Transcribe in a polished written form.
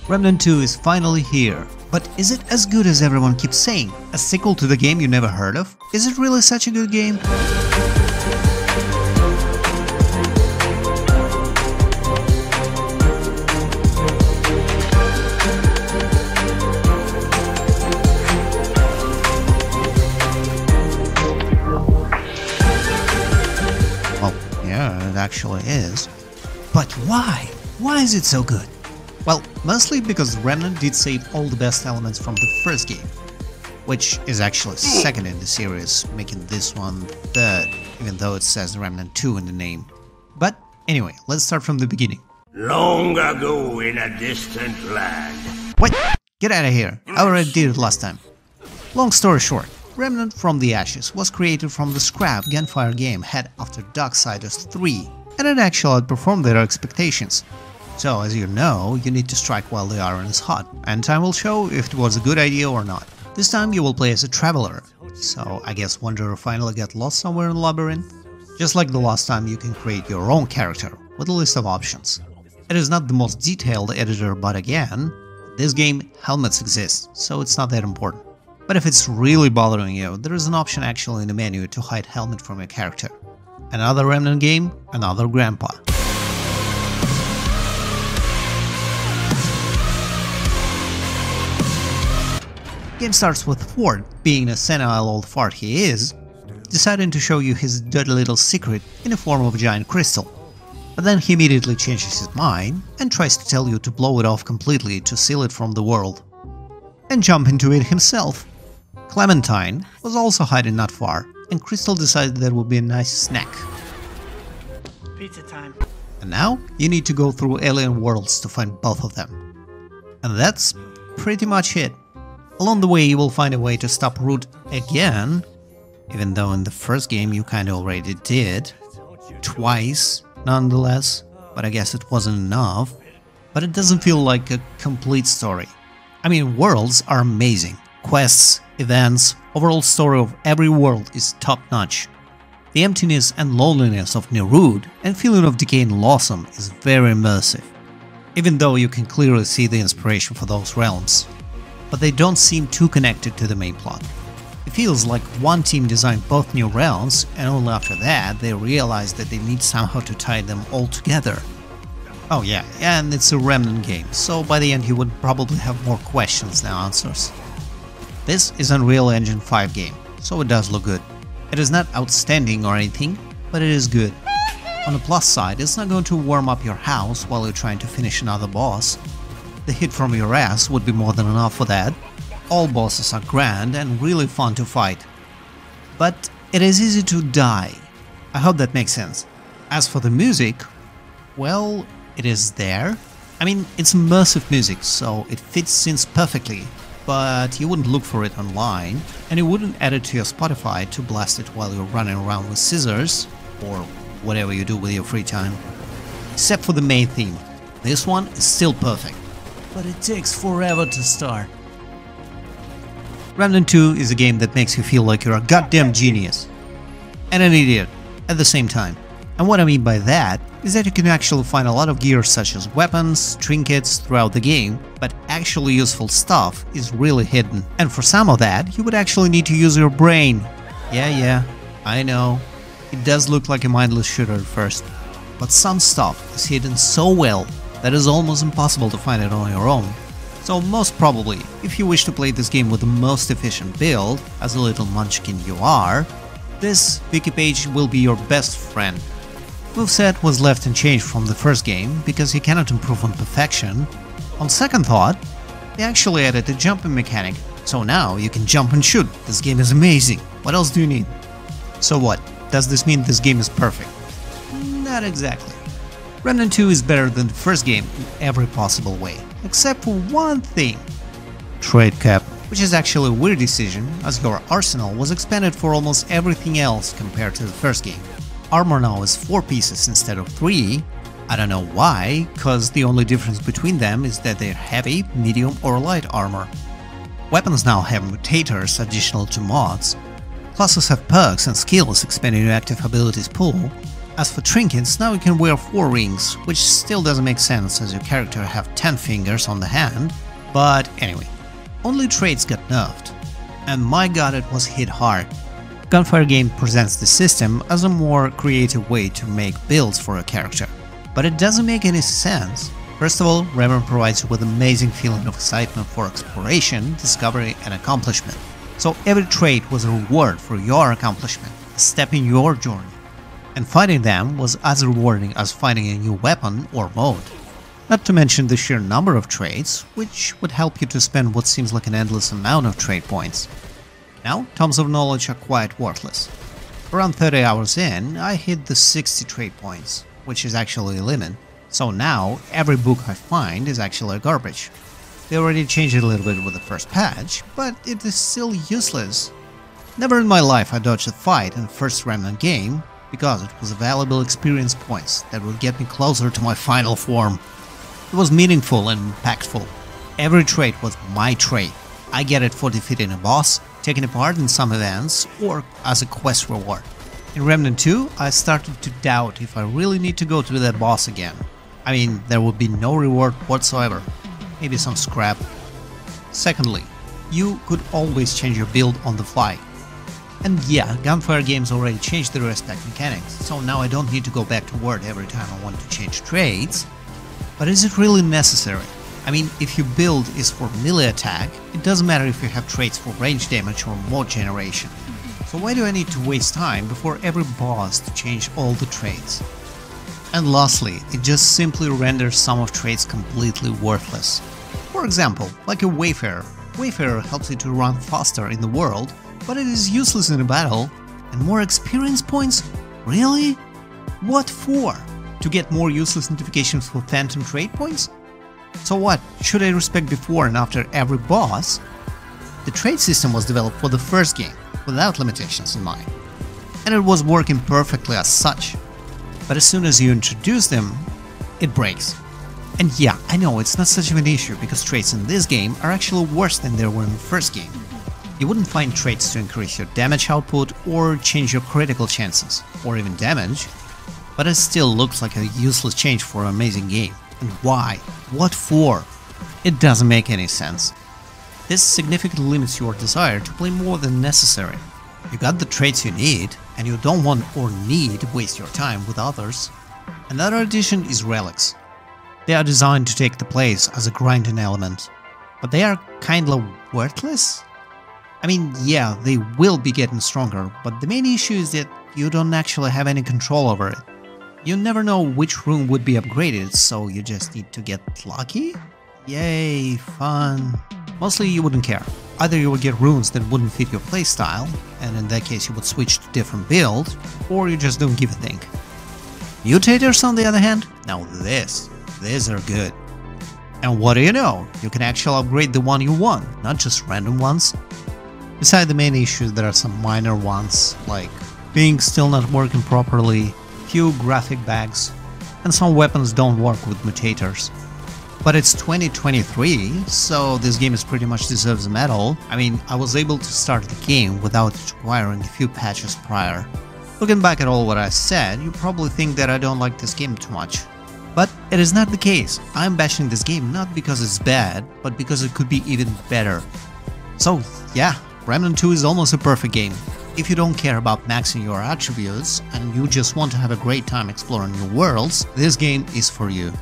Remnant 2 is finally here, but is it as good as everyone keeps saying? A sequel to the game you never heard of? Is it really such a good game? Well, yeah, it actually is. But why? Why is it so good? Well, mostly because Remnant did save all the best elements from the first game, which is actually second in the series, making this one third, even though it says Remnant 2 in the name. But anyway, let's start from the beginning. Long ago in a distant land. What? Get out of here, I already did it last time. Long story short, Remnant from the Ashes was created from the scrap Gunfire game had after Darksiders 3, and it actually outperformed their expectations. So, as you know, you need to strike while the iron is hot, and time will show if it was a good idea or not. This time you will play as a traveler, so I guess Wanderer finally got lost somewhere in the labyrinth. Just like the last time, you can create your own character, with a list of options. It is not the most detailed editor, but again, this game, helmets exist, so it's not that important. But if it's really bothering you, there is an option actually in the menu to hide helmet from your character. Another Remnant game, another grandpa. Game starts with Ford, being a senile old fart he is, deciding to show you his dirty little secret in the form of a giant crystal. But then he immediately changes his mind and tries to tell you to blow it off completely to seal it from the world. And jump into it himself. Clementine was also hiding not far, and Crystal decided that would be a nice snack. Pizza time. And now you need to go through alien worlds to find both of them. And that's pretty much it. Along the way you will find a way to stop Root again, even though in the first game you kinda already did. Twice, nonetheless, but I guess it wasn't enough. But it doesn't feel like a complete story. I mean, worlds are amazing. Quests, events, overall story of every world is top-notch. The emptiness and loneliness of Nerude and feeling of decay and Lawsome is very immersive, even though you can clearly see the inspiration for those realms. But they don't seem too connected to the main plot. It feels like one team designed both new realms, and only after that they realized that they need somehow to tie them all together. Oh yeah, and it's a Remnant game, so by the end you would probably have more questions than answers. This is an Unreal Engine 5 game, so it does look good. It is not outstanding or anything, but it is good. On the plus side, it's not going to warm up your house while you're trying to finish another boss. The hit from your ass would be more than enough for that. All bosses are grand and really fun to fight. But it is easy to die. I hope that makes sense. As for the music, well, it is there. I mean, it's immersive music, so it fits scenes perfectly, but you wouldn't look for it online, and you wouldn't add it to your Spotify to blast it while you're running around with scissors, or whatever you do with your free time. Except for the main theme. This one is still perfect. But it takes forever to start. Remnant 2 is a game that makes you feel like you're a goddamn genius. And an idiot at the same time. And what I mean by that is that you can actually find a lot of gear such as weapons, trinkets throughout the game, but actually useful stuff is really hidden. And for some of that, you would actually need to use your brain. Yeah, I know. It does look like a mindless shooter at first. But some stuff is hidden so well that it's almost impossible to find it on your own. So most probably, if you wish to play this game with the most efficient build, as a little munchkin you are, this wiki page will be your best friend. Moveset was left unchanged from the first game, because you cannot improve on perfection. On second thought, they actually added a jumping mechanic, so now you can jump and shoot. This game is amazing. What else do you need? So what? Does this mean this game is perfect? Not exactly. Remnant 2 is better than the first game in every possible way, except for one thing. Trade cap, which is actually a weird decision, as your arsenal was expanded for almost everything else compared to the first game. Armor now is 4 pieces instead of 3. I don't know why, cause the only difference between them is that they're heavy, medium or light armor. Weapons now have mutators additional to mods. Classes have perks and skills expanding your active abilities pool. As for trinkets, now you can wear 4 rings, which still doesn't make sense as your character have 10 fingers on the hand, but anyway. Only traits got nerfed, and my god, it was hit hard. Gunfire Game presents the system as a more creative way to make builds for a character, but it doesn't make any sense. First of all, Remnant provides you with an amazing feeling of excitement for exploration, discovery and accomplishment. So every trait was a reward for your accomplishment, a step in your journey. And fighting them was as rewarding as finding a new weapon or mode. Not to mention the sheer number of traits, which would help you to spend what seems like an endless amount of trait points. Now, Tomes of Knowledge are quite worthless. Around 30 hours in, I hit the 60 trait points, which is actually a limit. So now, every book I find is actually garbage. They already changed it a little bit with the first patch, but it is still useless. Never in my life I dodged a fight in the first Remnant game, because it was valuable experience points that would get me closer to my final form. It was meaningful and impactful. Every trait was my trait. I get it for defeating a boss, taking a part in some events, or as a quest reward. In Remnant 2, I started to doubt if I really need to go to that boss again. I mean, there would be no reward whatsoever. Maybe some scrap. Secondly, you could always change your build on the fly. And yeah, Gunfire Games already changed the respect mechanics, so now I don't need to go back to Word every time I want to change traits. But is it really necessary? I mean, if your build is for melee attack, it doesn't matter if you have traits for range damage or mod generation. So why do I need to waste time before every boss to change all the traits? And lastly, it just simply renders some of traits completely worthless. For example, like a Wayfarer. Wayfarer helps you to run faster in the world, but it is useless in a battle. And more experience points? Really? What for? To get more useless notifications for phantom trait points? So what, should I respect before and after every boss? The trait system was developed for the first game, without limitations in mind. And it was working perfectly as such. But as soon as you introduce them, it breaks. And yeah, I know it's not such of an issue because traits in this game are actually worse than they were in the first game. You wouldn't find traits to increase your damage output or change your critical chances, or even damage, but it still looks like a useless change for an amazing game. And why? What for? It doesn't make any sense. This significantly limits your desire to play more than necessary. You got the traits you need, and you don't want or need to waste your time with others. Another addition is relics. They are designed to take the place as a grinding element, but they are kinda worthless? I mean, yeah, they will be getting stronger, but the main issue is that you don't actually have any control over it. You never know which room would be upgraded, so you just need to get lucky? Yay, fun. Mostly you wouldn't care. Either you would get runes that wouldn't fit your playstyle, and in that case you would switch to different build, or you just don't give a thing. Mutators on the other hand, now these are good. And what do you know, you can actually upgrade the one you want, not just random ones. Beside the main issues, there are some minor ones, like being still not working properly, few graphic bugs, and some weapons don't work with mutators. But it's 2023, so this game is pretty much deserves a medal. I mean, I was able to start the game without requiring a few patches prior. Looking back at all what I said, you probably think that I don't like this game too much. But it is not the case. I'm bashing this game not because it's bad, but because it could be even better. So yeah, Remnant 2 is almost a perfect game. If you don't care about maxing your attributes and you just want to have a great time exploring new worlds, this game is for you.